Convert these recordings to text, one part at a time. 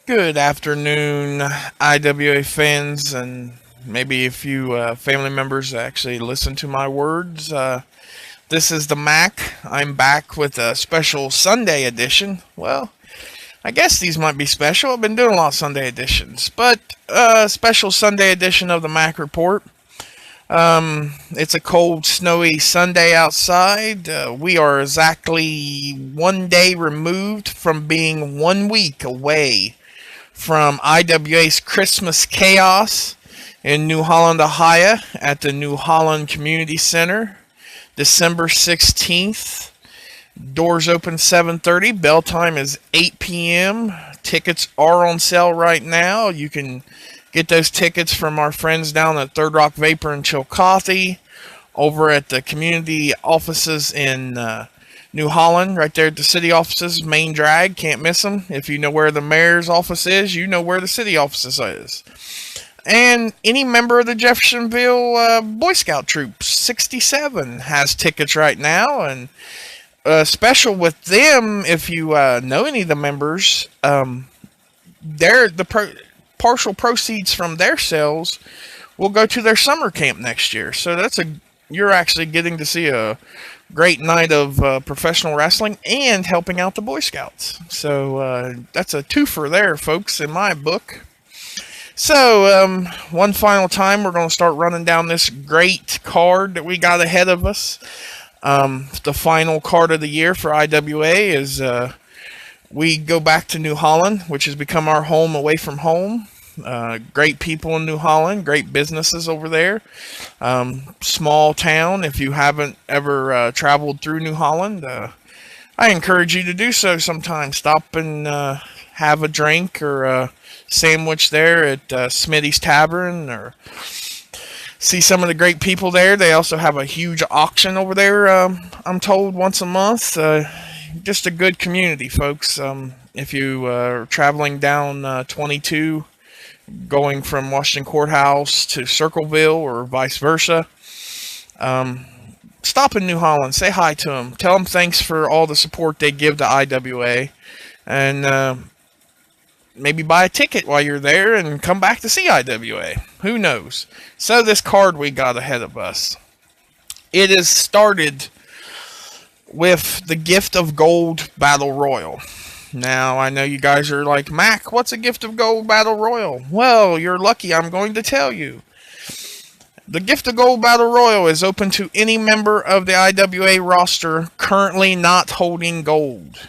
Good afternoon, IWA fans, and maybe a few family members that actually listen to my words. This is the Mac. I'm back with a special Sunday edition. Well, I guess these might be special. I've been doing a lot of Sunday editions, but special Sunday edition of the Mack Report. It's a cold, snowy Sunday outside. We are exactly 1 day removed from being 1 week away from IWA's Christmas Chaos in New Holland, Ohio at the New Holland Community Center, December 16th. Doors open 7:30. Bell time is 8 p.m. Tickets are on sale right now. You can get those tickets from our friends down at Third Rock Vapor and Chillicothe, over at the community offices in New Holland, right there at the city offices, main drag. Can't miss them. If you know where the mayor's office is, you know where the city offices is. And any member of the Jeffersonville Boy Scout Troop 67 has tickets right now. And special with them, if you know any of the members, partial proceeds from their sales will go to their summer camp next year. So you're actually getting to see a great night of professional wrestling and helping out the Boy Scouts. So that's a twofer there, folks, in my book. So one final time, we're going to start running down this great card that we got ahead of us. The final card of the year for IWA is we go back to New Holland, which has become our home away from home. Great people in New Holland, great businesses over there. Small town. If you haven't ever traveled through New Holland, I encourage you to do so sometime. Stop and have a drink or a sandwich there at Smitty's Tavern, or see some of the great people there. They also have a huge auction over there, I'm told, once a month. Just a good community, folks. If you are traveling down 22, going from Washington Courthouse to Circleville or vice versa, stop in New Holland, say hi to them, tell them thanks for all the support they give to IWA, and maybe buy a ticket while you're there and come back to see IWA. Who knows? So this card we got ahead of us, it is started with the Gift of Gold Battle Royal. Now, I know you guys are like, Mac, what's a Gift of Gold Battle Royal? Well, you're lucky, I'm going to tell you. The Gift of Gold Battle Royal is open to any member of the IWA roster currently not holding gold.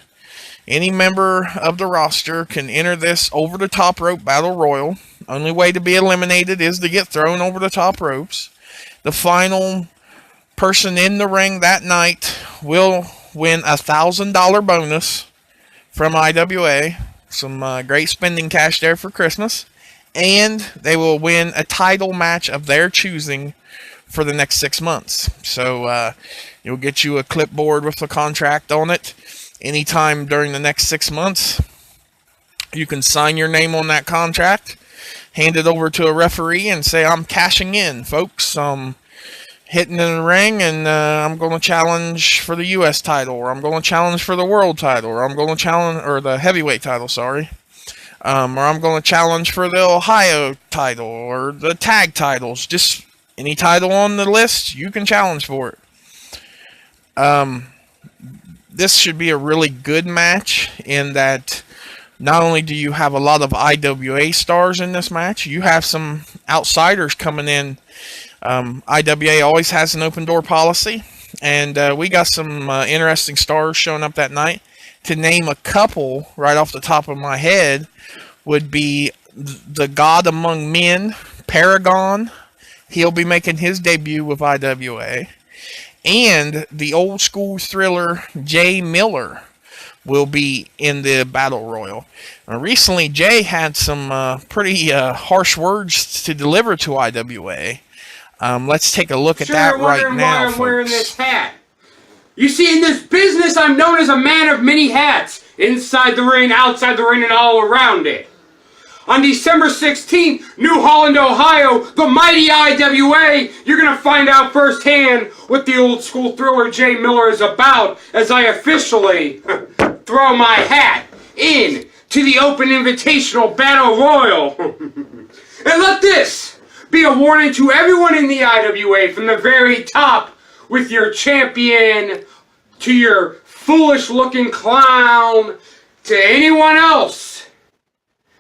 Any member of the roster can enter this over-the-top rope Battle Royal. Only way to be eliminated is to get thrown over the top ropes. The final person in the ring that night will win a $1,000 bonus from IWA, some great spending cash there for Christmas, and they will win a title match of their choosing for the next 6 months. So you'll get you a clipboard with a contract on it. Anytime during the next 6 months, you can sign your name on that contract, hand it over to a referee, and say, I'm cashing in, folks. Hitting in the ring, and I'm going to challenge for the U.S. title, or I'm going to challenge for the world title, or I'm going to challenge, or the heavyweight title, sorry. Or I'm going to challenge for the Ohio title, or the tag titles. Just any title on the list, you can challenge for it. This should be a really good match in that not only do you have a lot of IWA stars in this match, you have some outsiders coming in. IWA always has an open door policy, and we got some interesting stars showing up that night. To name a couple right off the top of my head would be the God Among Men, Paragon. He'll be making his debut with IWA. And the Old School Thriller, Jay Miller, will be in the Battle Royal. Recently, Jay had some pretty harsh words to deliver to IWA. Let's take a look at that right now, folks. I'm wearing this hat. You see, in this business, I'm known as a man of many hats. Inside the ring, outside the ring, and all around it. On December 16th, New Holland, Ohio, the mighty IWA, you're going to find out firsthand what the Old School Thriller Jay Miller is about as I officially throw my hat in to the Open Invitational Battle Royal. And let this be a warning to everyone in the IWA from the very top, with your champion to your foolish looking clown to anyone else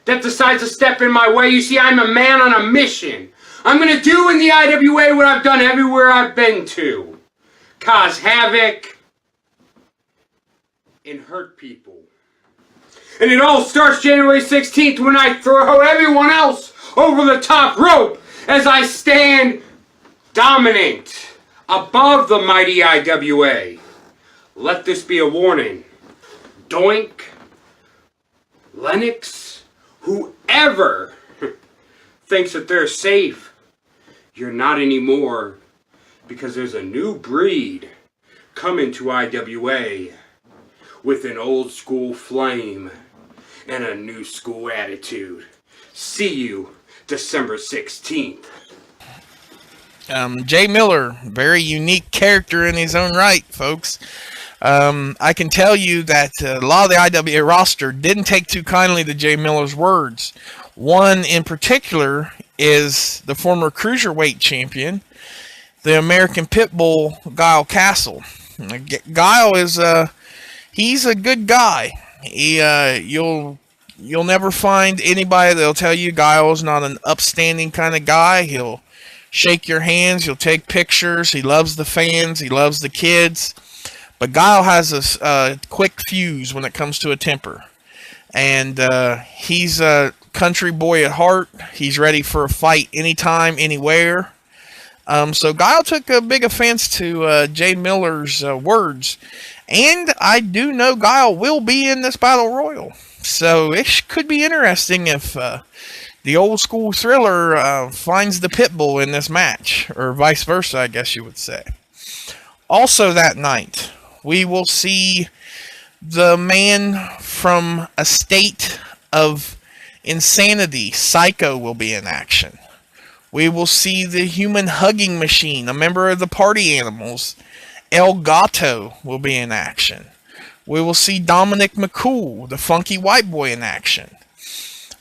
that decides to step in my way. You see, I'm a man on a mission. I'm going to do in the IWA what I've done everywhere I've been to. Cause havoc and hurt people. And it all starts January 16th when I throw everyone else over the top rope as I stand dominant above the mighty IWA. Let this be a warning. Doink, Lennox, whoever thinks that they're safe, you're not anymore, because there's a new breed coming to IWA with an old school flame and a new school attitude. See you December 16th. Jay Miller, very unique character in his own right, folks. I can tell you that a lot of the IWA roster didn't take too kindly to Jay Miller's words. One in particular is the former Cruiserweight champion, the American Pitbull, Guile Castle. Guile is he's a good guy. You'll never find anybody that'll tell you Guile's not an upstanding kind of guy. He'll shake your hands. He'll take pictures. He loves the fans. He loves the kids. But Guile has a quick fuse when it comes to a temper. And he's a country boy at heart. He's ready for a fight anytime, anywhere. So Guile took a big offense to Jay Miller's words. And I do know Guile will be in this Battle Royal. So it could be interesting if the old school Thriller finds the Pitbull in this match. Or vice versa, I guess you would say. Also that night, we will see the man from a state of insanity, Psycho, will be in action. We will see the human hugging machine, a member of the Party Animals, El Gato, will be in action. We will see Dominic McCool, the funky white boy, in action.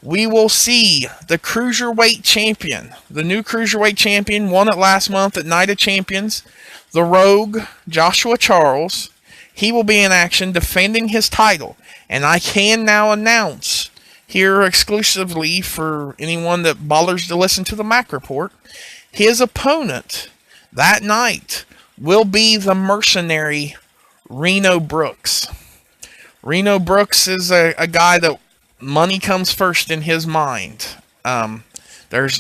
We will see the Cruiserweight champion, the new Cruiserweight champion, won it last month at Night of Champions, the Rogue, Joshua Charles. He will be in action defending his title. And I can now announce here exclusively for anyone that bothers to listen to the Mack Report, his opponent that night will be the mercenary Reno Brooks. Reno Brooks is a guy that money comes first in his mind.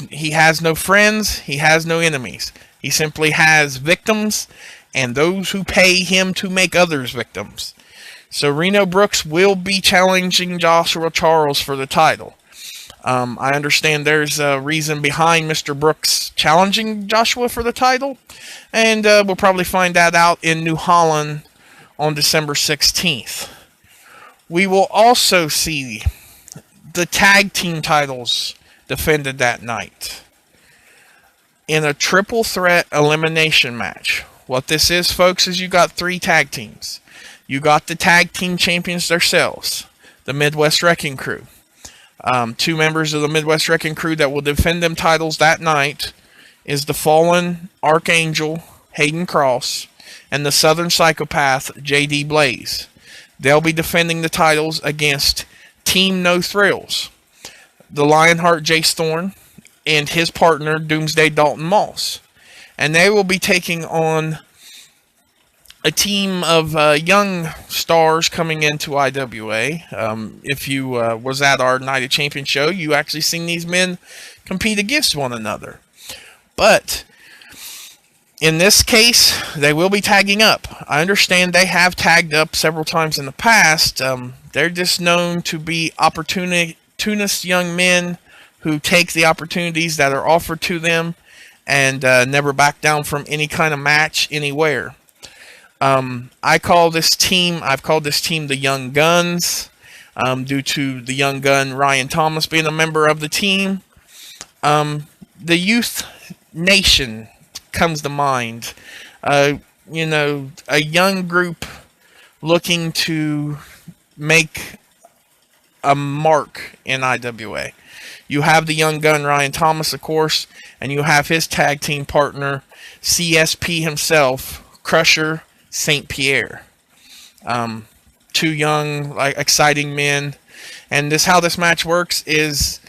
He has no friends. He has no enemies. He simply has victims and those who pay him to make others victims. So Reno Brooks will be challenging Joshua Charles for the title. I understand there's a reason behind Mr. Brooks challenging Joshua for the title. And we'll probably find that out in New Holland on December 16th. We will also see the tag team titles defended that night in a triple threat elimination match. What this is, folks, is you got 3 tag teams. You got the tag team champions themselves, the Midwest Wrecking Crew. 2 members of the Midwest Wrecking Crew that will defend them titles that night is the Fallen Archangel, Hayden Cross, and the Southern Psychopath, J.D. Blaze. They'll be defending the titles against Team No Thrills, the Lionheart Jace Thorne, and his partner, Doomsday Dalton Moss. And they will be taking on a team of young stars coming into IWA. If you was at our Night of Champions show, you actually seen these men compete against one another. But in this case, they will be tagging up. I understand they have tagged up several times in the past. They're just known to be opportunist young men who take the opportunities that are offered to them and never back down from any kind of match anywhere. I've called this team the Young Guns, due to the young gun Ryan Thomas being a member of the team. The Youth Nation comes to mind. A young group looking to make a mark in IWA. You have the young gun Ryan Thomas, of course, and you have his tag team partner, CSP himself, Crusher St. Pierre. Two young, exciting men. And how this match works is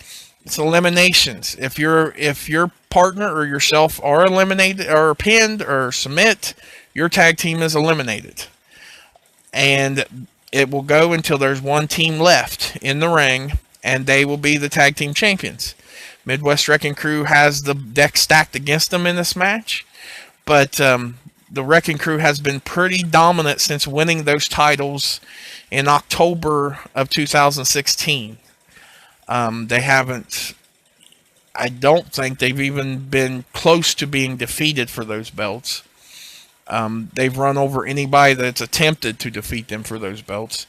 it's eliminations. If your partner or yourself are eliminated or pinned or submit, your tag team is eliminated. And it will go until there's one team left in the ring, and they will be the tag team champions. Midwest Wrecking Crew has the deck stacked against them in this match, but the Wrecking Crew has been pretty dominant since winning those titles in October of 2016. They haven't, I don't think they've even been close to being defeated for those belts. They've run over anybody that's attempted to defeat them for those belts.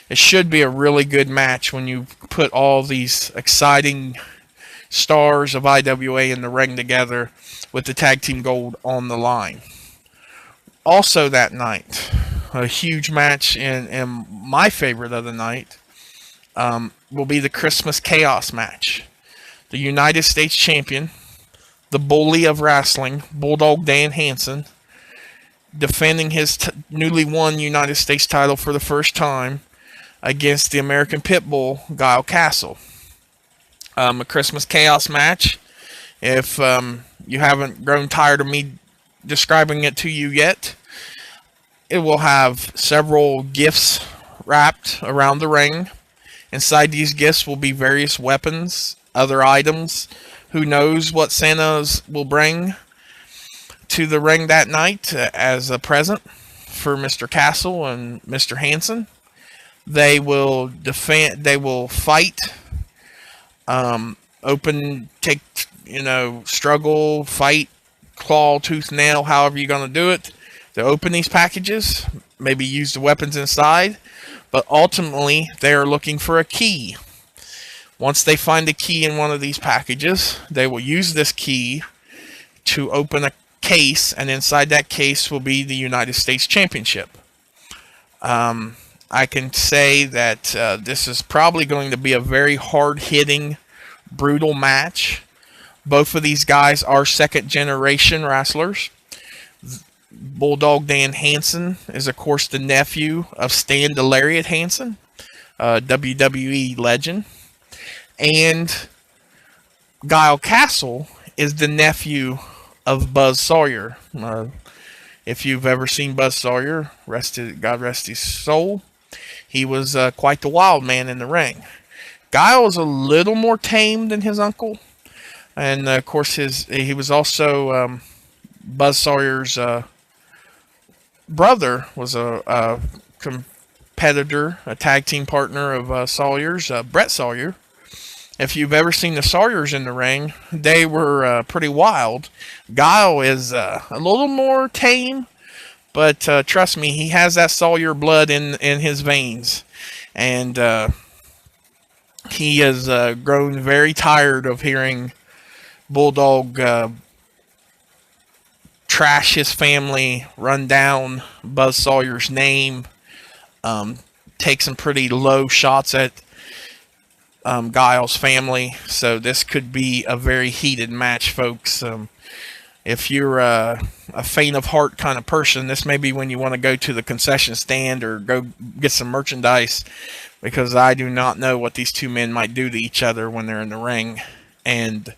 It should be a really good match when you put all these exciting stars of IWA in the ring together with the tag team gold on the line. Also that night, a huge match, and my favorite of the night will be the Christmas Chaos match. The United States Champion, the bully of wrestling, Bulldog Dan Hansen, defending his newly won United States title for the first time against the American Pitbull, Guile Castle. A Christmas Chaos match. If you haven't grown tired of me describing it to you yet, it will have several gifts wrapped around the ring. Inside these gifts will be various weapons, other items. Who knows what Santa's will bring to the ring that night as a present for Mr. Castle and Mr. Hansen. They will defend. They will fight. Struggle, fight, claw, tooth, nail, however you're going to do it. To open these packages, maybe use the weapons inside, but ultimately they are looking for a key. Once they find a key in one of these packages, they will use this key to open a case, and inside that case will be the United States Championship. I can say that this is probably going to be a very hard-hitting, brutal match. Both of these guys are second-generation wrestlers. Bulldog Dan Hansen is, of course, the nephew of Stan the Lariat Hansen, WWE legend. And Guile Castle is the nephew of Buzz Sawyer. If you've ever seen Buzz Sawyer, God rest his soul, he was quite the wild man in the ring. Guile was a little more tame than his uncle. And, of course, he was also Buzz Sawyer's brother, was a competitor, a tag team partner of Sawyer's, Brett Sawyer. If you've ever seen the Sawyers in the ring, they were pretty wild. Guile is a little more tame, but trust me, he has that Sawyer blood in his veins. And he has grown very tired of hearing Bulldog trash his family, run down Buzz Sawyer's name, take some pretty low shots at Guile's family. So this could be a very heated match, folks. If you're a faint of heart kind of person, this may be when you want to go to the concession stand or go get some merchandise, because I do not know what these two men might do to each other when they're in the ring. And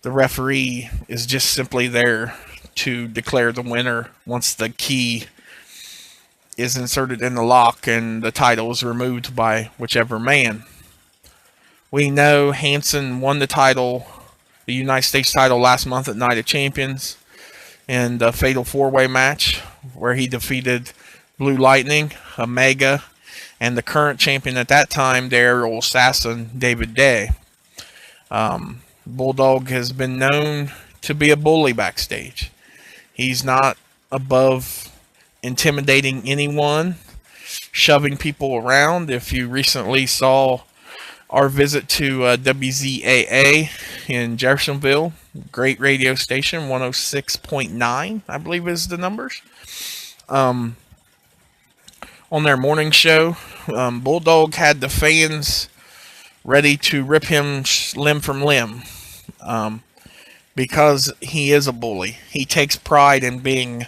the referee is just simply there to declare the winner once the key is inserted in the lock and the title is removed by whichever man. We know Hansen won the title, the United States title, last month at Night of Champions in the Fatal 4-Way match where he defeated Blue Lightning, Omega, and the current champion at that time, the aerial assassin, David Day. Bulldog has been known to be a bully backstage. He's not above intimidating anyone, shoving people around. If you recently saw our visit to WZAA in Jeffersonville, great radio station, 106.9, I believe is the numbers. On their morning show, Bulldog had the fans ready to rip him limb from limb, because he is a bully. He takes pride in being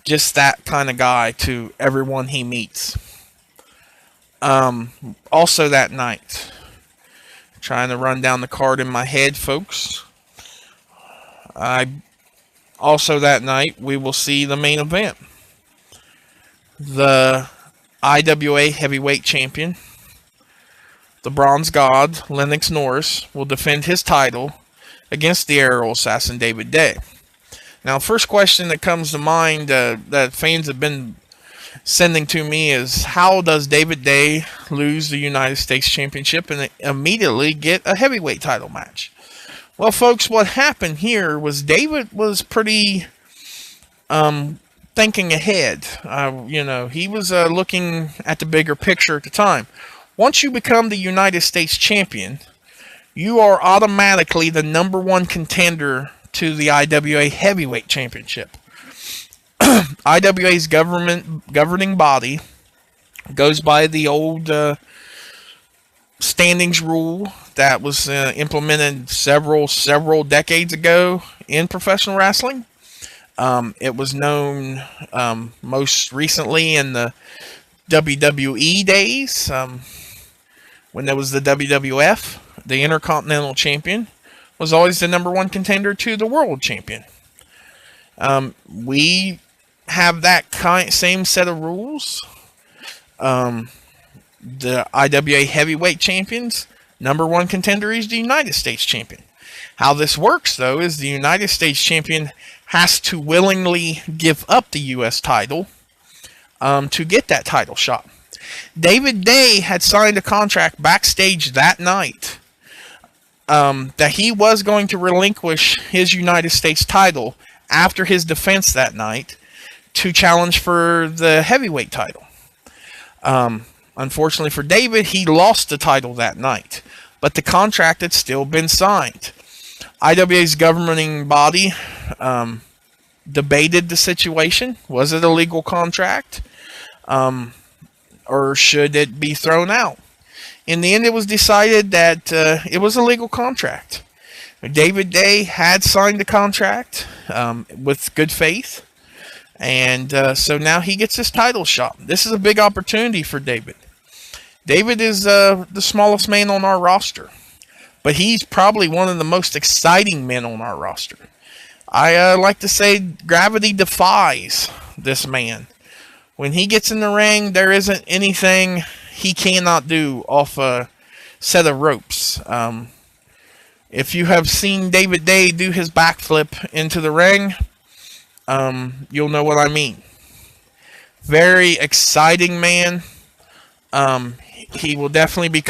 just that kind of guy to everyone he meets. Also that night, trying to run down the card in my head, folks. Also that night, we will see the main event. The IWA Heavyweight Champion, the Bronze God, Lennox Norris, will defend his title against the aerial assassin David Day. Now, first question that comes to mind that fans have been sending to me is, how does David Day lose the United States Championship and immediately get a heavyweight title match? Well, folks, what happened here was David was pretty thinking ahead. He was looking at the bigger picture at the time. Once you become the United States Champion, you are automatically the #1 contender to the IWA Heavyweight Championship. IWA's governing body goes by the old standings rule that was implemented several decades ago in professional wrestling. It was known most recently in the WWE days, when there was the WWF. The Intercontinental Champion was always the #1 contender to the World Champion. We have that same set of rules. The IWA Heavyweight Champions, #1 contender is the United States Champion. How this works, though, is the United States Champion has to willingly give up the U.S. title to get that title shot. David Day had signed a contract backstage that night that he was going to relinquish his United States title after his defense that night to challenge for the heavyweight title. Unfortunately for David, he lost the title that night, but the contract had still been signed. IWA's governing body debated the situation. Was it a legal contract? Or should it be thrown out? In the end, it was decided that it was a legal contract. David Day had signed the contract with good faith, and so now he gets his title shot. This is a big opportunity for David. David is the smallest man on our roster, but he's probably one of the most exciting men on our roster. I like to say gravity defies this man. When he gets in the ring, there isn't anything he cannot do off a set of ropes. If you have seen David Day do his backflip into the ring, you'll know what I mean. Very exciting man. He will definitely be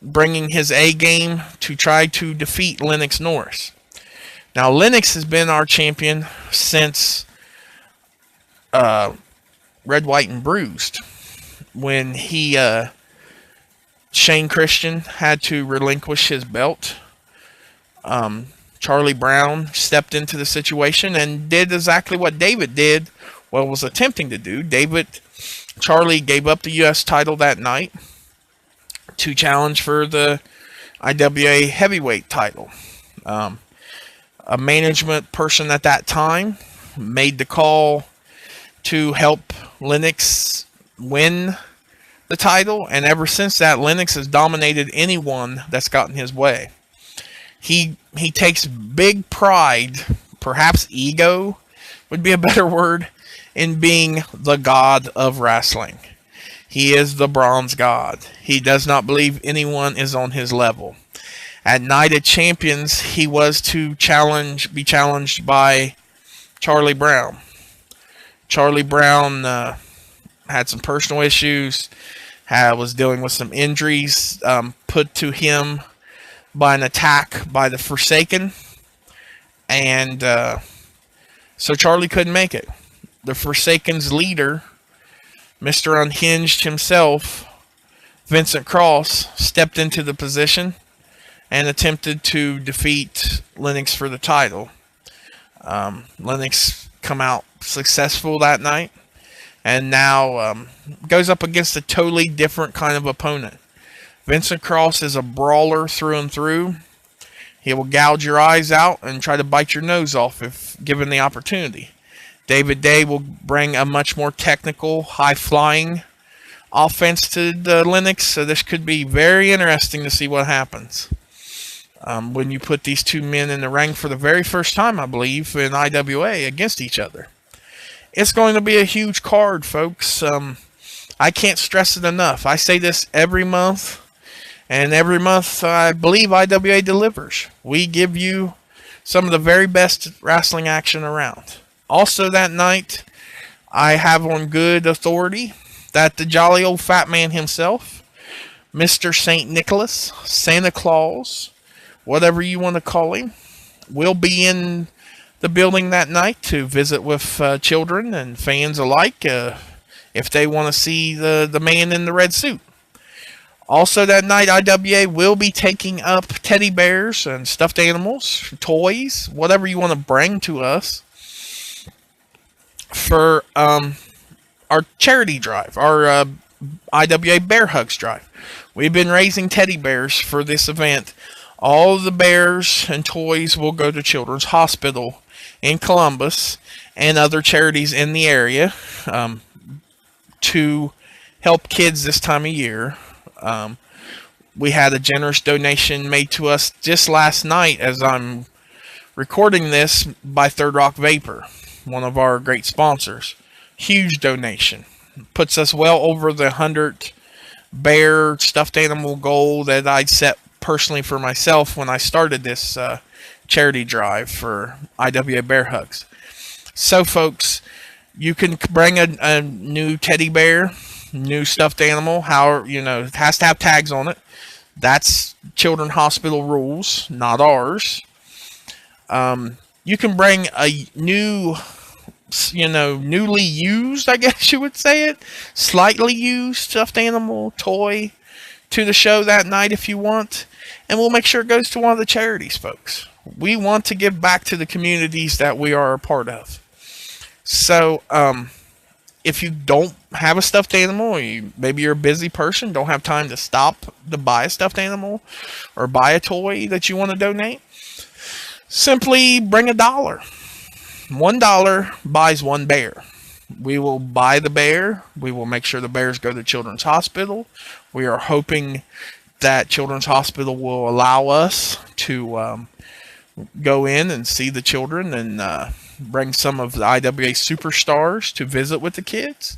bringing his A game to try to defeat Lennox Norris. Now, Lennox has been our champion since Red, White, and Bruised, when Shane Christian had to relinquish his belt. Charlie Brown stepped into the situation and did exactly what David did, was attempting to do. Charlie gave up the U.S. title that night to challenge for the IWA Heavyweight title. A management person at that time made the call to help Lennox win the title, and ever since that, Lennox has dominated anyone that's gotten his way. He takes big pride, perhaps ego would be a better word, in being the god of wrestling. He is the Bronze God. He does not believe anyone is on his level. At Night of Champions, he was to be challenged by Charlie Brown. Charlie Brown had some personal issues, was dealing with some injuries put to him by an attack by the Forsaken, and so Charlie couldn't make it. The Forsaken's leader, Mr. Unhinged himself, Vincent Cross, stepped into the position and attempted to defeat Lennox for the title. Lennox come out successful that night, and now goes up against a totally different kind of opponent. Vincent Cross is a brawler through and through. He will gouge your eyes out and try to bite your nose off if given the opportunity. David Day will bring a much more technical, high-flying offense to the Linux, so this could be very interesting to see what happens when you put these two men in the ring for the very first time, I believe, in IWA against each other. It's going to be a huge card, folks. I can't stress it enough. I say this every month, and every month I believe IWA delivers. We give you some of the very best wrestling action around. Also that night, I have on good authority that the jolly old fat man himself, Mr. St. Nicholas, Santa Claus, whatever you want to call him, will be in the building that night to visit with children and fans alike if they want to see the man in the red suit. Also that night, IWA will be taking up teddy bears and stuffed animals, toys, whatever you want to bring to us for our charity drive, our IWA Bear Hugs drive. We've been raising teddy bears for this event. All the bears and toys will go to Children's Hospital in Columbus and other charities in the area to help kids this time of year. We had a generous donation made to us just last night as I'm recording this by Third Rock Vapor, one of our great sponsors. Huge donation. Puts us well over the 100 bear stuffed animal goal that I'd set personally for myself when I started this charity drive for IWA Bear Hugs. So folks, you can bring a new teddy bear, new stuffed animal, it has to have tags on it. That's Children's Hospital rules, not ours. You can bring a new, newly used, I guess you would say it, slightly used stuffed animal toy to the show that night if you want, and we'll make sure it goes to one of the charities, folks. We want to give back to the communities that we are a part of. So, if you don't have a stuffed animal, or maybe you're a busy person, don't have time to stop to buy a stuffed animal or buy a toy that you want to donate, simply bring $1. $1 buys one bear. We will buy the bear. We will make sure the bears go to Children's Hospital. We are hoping that Children's Hospital will allow us to go in and see the children and bring some of the IWA superstars to visit with the kids.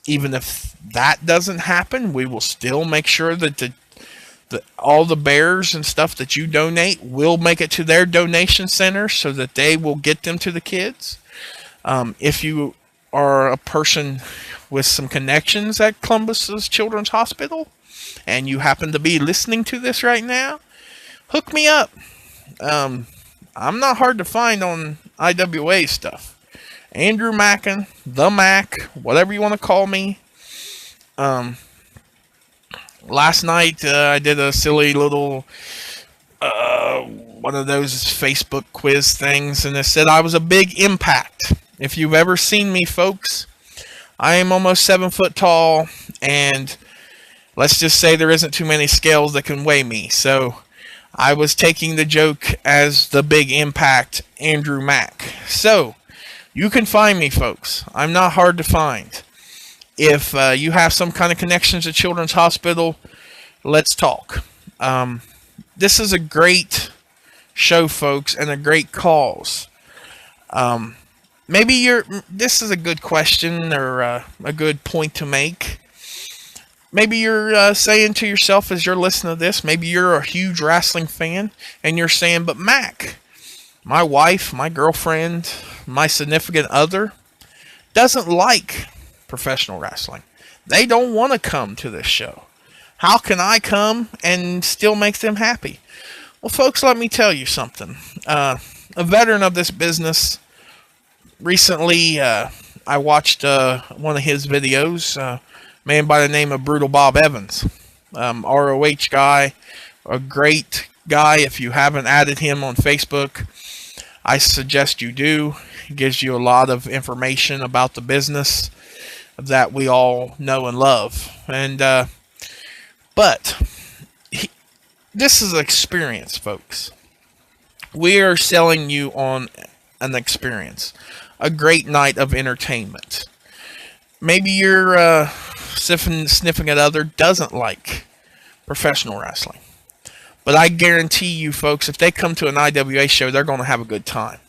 Even if that doesn't happen, we will still make sure that all the bears and stuff that you donate will make it to their donation center so that they will get them to the kids. If you are a person with some connections at Columbus's Children's Hospital and you happen to be listening to this right now, hook me up. I'm not hard to find on IWA stuff. Andrew Mackin, the Mac, whatever you want to call me. Last night I did a silly little one of those Facebook quiz things, and it said I was a big impact. If you've ever seen me, folks, I am almost 7 foot tall, and let's just say there isn't too many scales that can weigh me. So I was taking the joke as the big impact Andrew Mack. So you can find me, folks. I'm not hard to find. If you have some kind of connections to Children's Hospital, let's talk. This is a great show, folks, and a great cause. This is a good question or a good point to make. Maybe you're saying to yourself as you're listening to this, maybe you're a huge wrestling fan, and you're saying, but Mac, my wife, my girlfriend, my significant other doesn't like professional wrestling. They don't want to come to this show. How can I come and still make them happy? Well, folks, let me tell you something. A veteran of this business, recently I watched one of his videos, a man by the name of Brutal Bob Evans, ROH guy, a great guy. If you haven't added him on Facebook, I suggest you do. He gives you a lot of information about the business that we all know and love. And But this is an experience, folks. We are selling you on an experience, a great night of entertainment. Maybe your significant other doesn't like professional wrestling. But I guarantee you, folks, if they come to an IWA show, they're going to have a good time.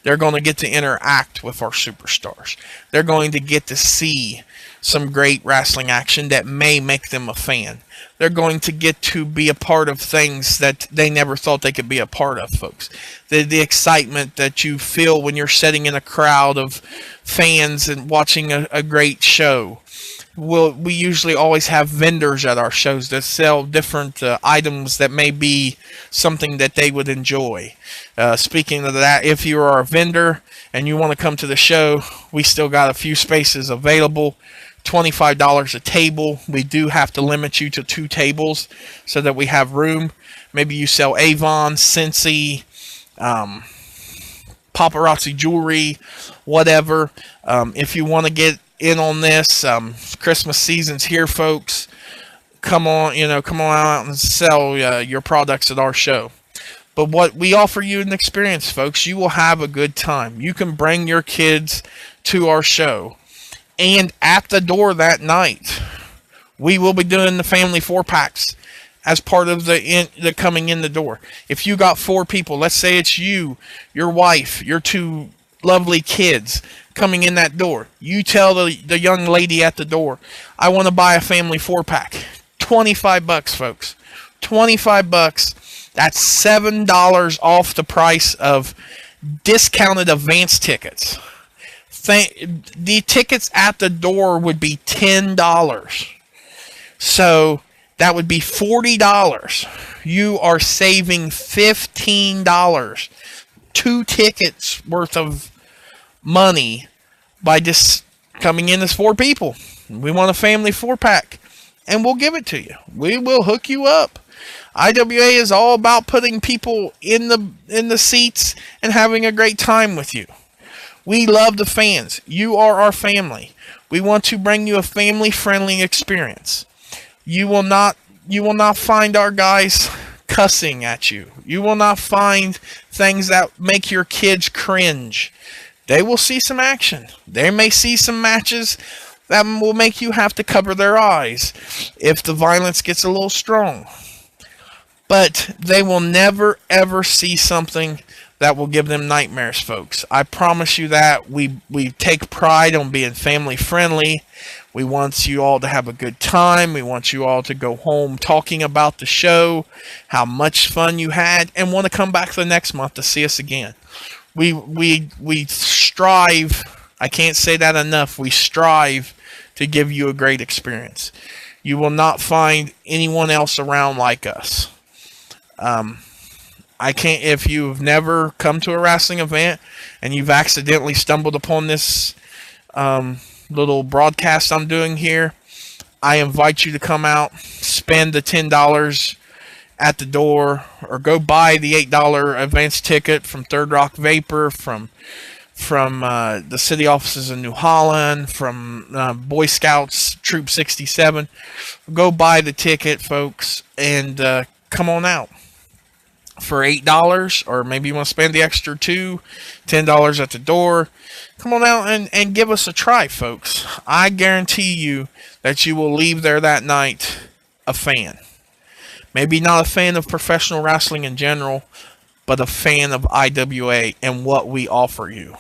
They're going to get to interact with our superstars. They're going to get to see some great wrestling action that may make them a fan. They're going to get to be a part of things that they never thought they could be a part of, folks. The excitement that you feel when you're sitting in a crowd of fans and watching a great show. We usually always have vendors at our shows that sell different items that may be something that they would enjoy. Speaking of that, if you are a vendor and you want to come to the show, we still got a few spaces available. $25 a table. We do have to limit you to 2 tables so that we have room. Maybe you sell Avon, Scentsy, paparazzi jewelry, whatever. If you want to get in on this, Christmas season's here, folks. Come on out and sell your products at our show. But what we offer you an experience, folks. You will have a good time. You can bring your kids to our show. And at the door that night, we will be doing the family 4-packs as part of the coming in the door. If you got 4 people, let's say it's you, your wife, your 2 lovely kids coming in that door. You tell the young lady at the door, I want to buy a family 4-pack. $25, folks. $25. That's $7 off the price of discounted advance tickets. The tickets at the door would be $10. So that would be $40. You are saving $15. 2 tickets worth of money by just coming in as 4 people. We want a family 4-pack, and we'll give it to you. We will hook you up. IWA is all about putting people in the seats and having a great time with you. We love the fans. You are our family. We want to bring you a family-friendly experience. You will not find our guys cussing at you. You will not find things that make your kids cringe. They will see some action. They may see some matches that will make you have to cover their eyes if the violence gets a little strong. But they will never, ever see something that will give them nightmares, folks. I promise you that. We take pride on being family friendly. We want you all to have a good time. We want you all to go home talking about the show, how much fun you had, and want to come back the next month to see us again. We strive, I can't say that enough, we strive to give you a great experience. You will not find anyone else around like us. If you've never come to a wrestling event and you've accidentally stumbled upon this little broadcast I'm doing here, I invite you to come out, spend the $10 at the door, or go buy the $8 advance ticket from Third Rock Vapor, from the city offices in New Holland, from Boy Scouts Troop 67. Go buy the ticket, folks, and come on out. For $8, or maybe you want to spend the extra $10 at the door. Come on out and give us a try, folks. I guarantee you that you will leave there that night a fan. Maybe not a fan of professional wrestling in general, but a fan of IWA and what we offer you.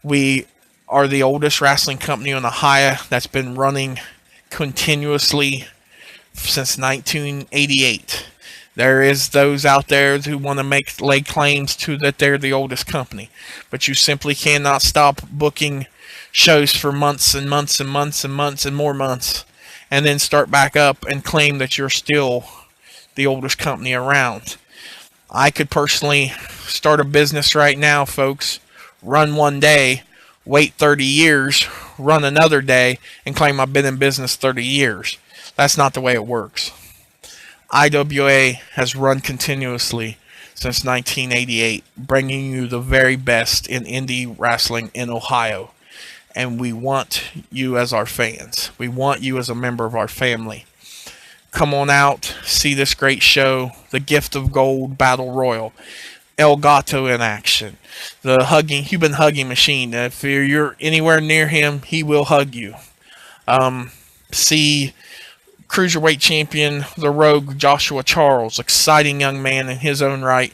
We are the oldest wrestling company in Ohio that's been running continuously since 1988. There is those out there who want to lay claims to that they're the oldest company. But you simply cannot stop booking shows for months and months and months and months and more months, and then start back up and claim that you're still the oldest company around. I could personally start a business right now, folks, run one day, wait 30 years, run another day, and claim I've been in business 30 years. That's not the way it works. IWA has run continuously since 1988, bringing you the very best in indie wrestling in Ohio. And we want you as our fans. We want you as a member of our family. come on out, see this great show, the Gift of Gold Battle Royal, El Gato in action, the human hugging machine. If you're anywhere near him, he will hug you. See Cruiserweight Champion, the Rogue Joshua Charles, exciting young man in his own right,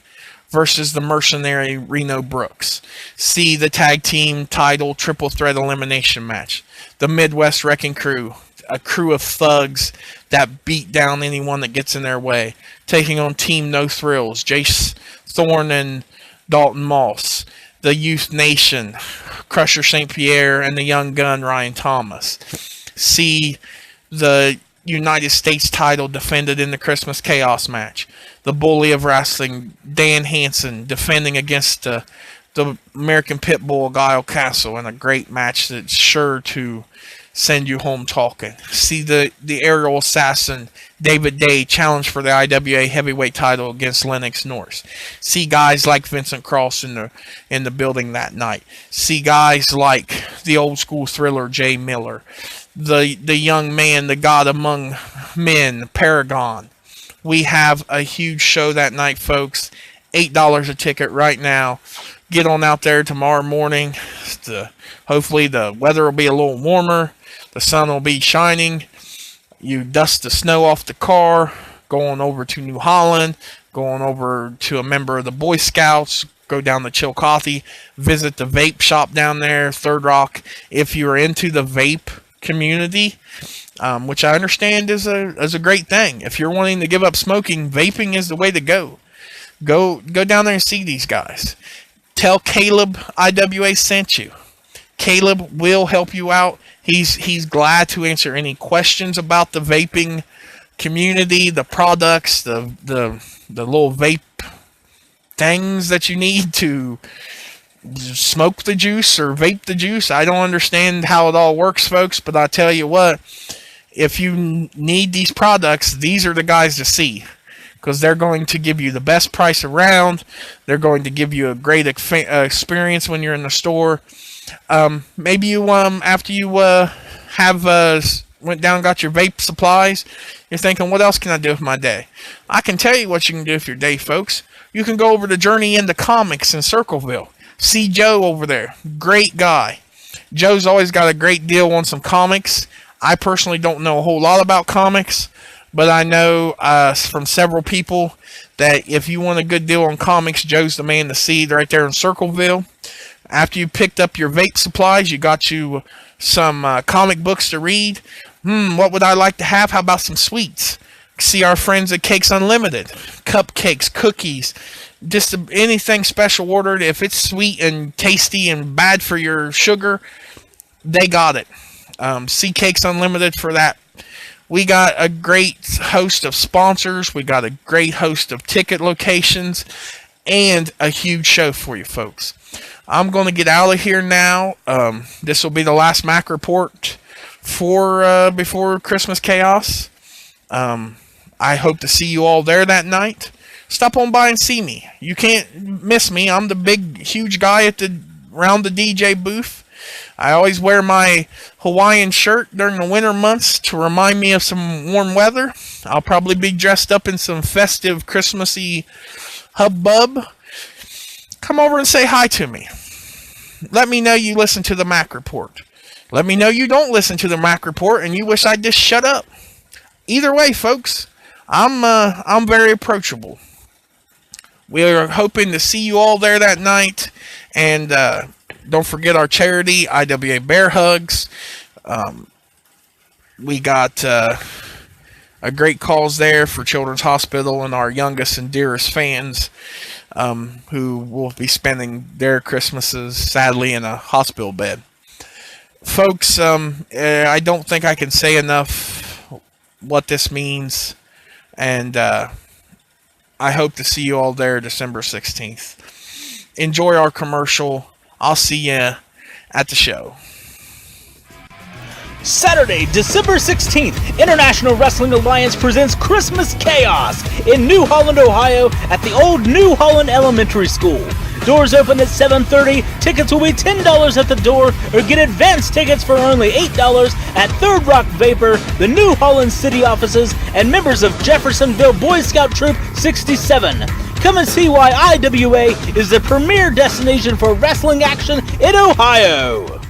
versus the mercenary Reno Brooks. See the tag team title triple threat elimination match. The Midwest Wrecking Crew, a crew of thugs that beat down anyone that gets in their way, taking on Team No Thrills, Jace Thorne and Dalton Moss. The Youth Nation, Crusher St. Pierre and the Young Gun Ryan Thomas. See the United States title defended in the Christmas Chaos match. The Bully of Wrestling, Dan Hansen, defending against the American Pitbull, Guile Castle, in a great match that's sure to send you home talking. See the aerial assassin, David Day, challenge for the IWA heavyweight title against Lennox Norris. See guys like Vincent Cross in the building that night. See guys like the old school Thriller, Jay Miller. The young man, the God among men, Paragon. We have a huge show that night, folks. $8 a ticket right now. Get on out there tomorrow morning. Hopefully the weather will be a little warmer. The sun will be shining. You dust the snow off the car. Going over to New Holland. Going over to a member of the Boy Scouts. Go down to Chillicothe. Visit the vape shop down there, Third Rock. If you're into the vape community, which I understand is a great thing. If you're wanting to give up smoking, vaping is the way to go. Go down there and see these guys. Tell Caleb IWA sent you. Caleb will help you out. He's glad to answer any questions about the vaping community, the products, the little vape things that you need to smoke the juice or vape the juice. I don't understand how it all works, folks, but I tell you what, if you need these products, these are the guys to see, because they're going to give you the best price around. They're going to give you a great experience when you're in the store. Maybe you after you went down and got your vape supplies, you're thinking, what else can I do with my day? I can tell you what you can do with your day, folks. You can go over to Journey into Comics in Circleville. See Joe over there. Great guy. Joe's always got a great deal on some comics. I personally don't know a whole lot about comics, but I know from several people that if you want a good deal on comics, Joe's the man to see right there in Circleville. After you picked up your vape supplies, you got you some comic books to read. What would I like to have? How about some sweets? See our friends at Cakes Unlimited. Cupcakes, cookies, just anything special ordered. If it's sweet and tasty and bad for your sugar, they got it. See Cakes Unlimited for that. We got a great host of sponsors. We got a great host of ticket locations and a huge show for you folks. I'm going to get out of here now. This will be the last Mack Report for before Christmas Chaos. I hope to see you all there that night. Stop on by and see me. You can't miss me. I'm the big, huge guy around the DJ booth. I always wear my Hawaiian shirt during the winter months to remind me of some warm weather. I'll probably be dressed up in some festive, Christmassy hubbub. Come over and say hi to me. Let me know you listen to the Mack Report. Let me know you don't listen to the Mack Report and you wish I'd just shut up. Either way, folks, I'm very approachable. We are hoping to see you all there that night, and don't forget our charity, IWA Bear Hugs. We got a great cause there for Children's Hospital and our youngest and dearest fans, who will be spending their Christmases, sadly, in a hospital bed. Folks, I don't think I can say enough what this means, and I hope to see you all there December 16th. Enjoy our commercial. I'll see you at the show. Saturday, December 16th, International Wrestling Alliance presents Christmas Chaos in New Holland, Ohio at the old New Holland Elementary School. Doors open at 7:30. Tickets will be $10 at the door, or get advance tickets for only $8 at Third Rock Vapor, the New Holland City offices, and members of Jeffersonville Boy Scout Troop 67. Come and see why IWA is the premier destination for wrestling action in Ohio.